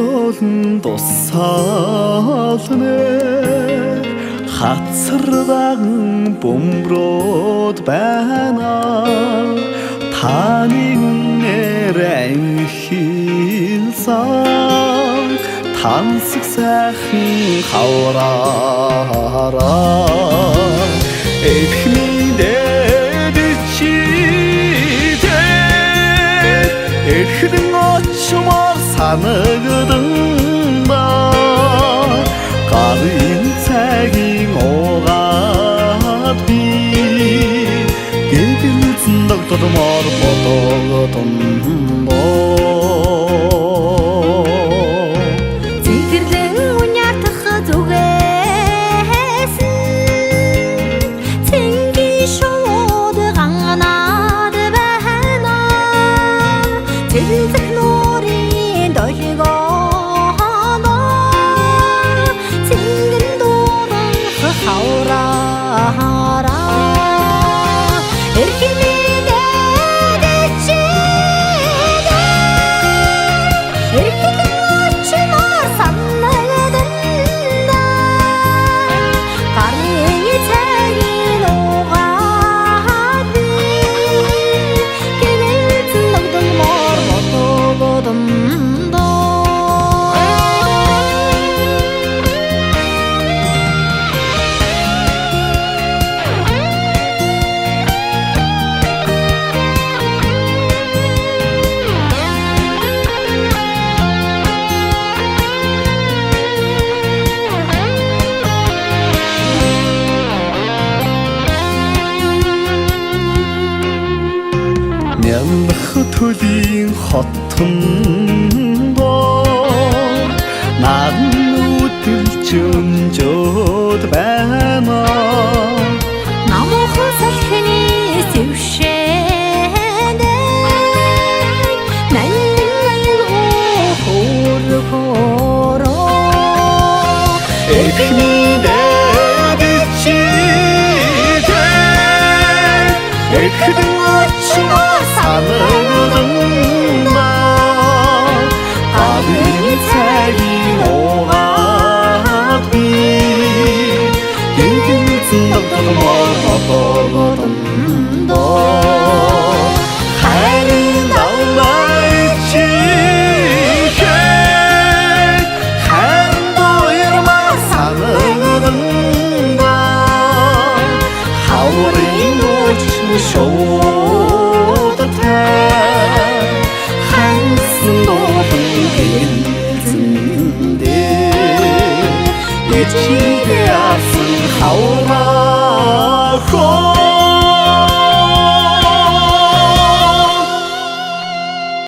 зөөлөн тусаалнэ хацардаган бөмбөрөд байна таны нэрэн хилсэн тансаг сайхан хавраараа эхний дээд чидээ эхлэн очмоор санагдсан ба гарын цагийн угаад би гэгэнцэн догдмоор бодогдсон Нямх төлийн хотондоо нааднууд чөмжөд байна намх салхины сэвшэнэ наннин хөрхөрөө эхний дээд чидээ эхлэн очмоор санагдсан ба гарын цагийн угаад би гэгэнцэн догдмоор бодогдсон хайрын давмай чихээ хайрын доёрмаар санагдсан ба хаврын очм шууд хансан дохын хэлцэндээ ичидээ асан хавраа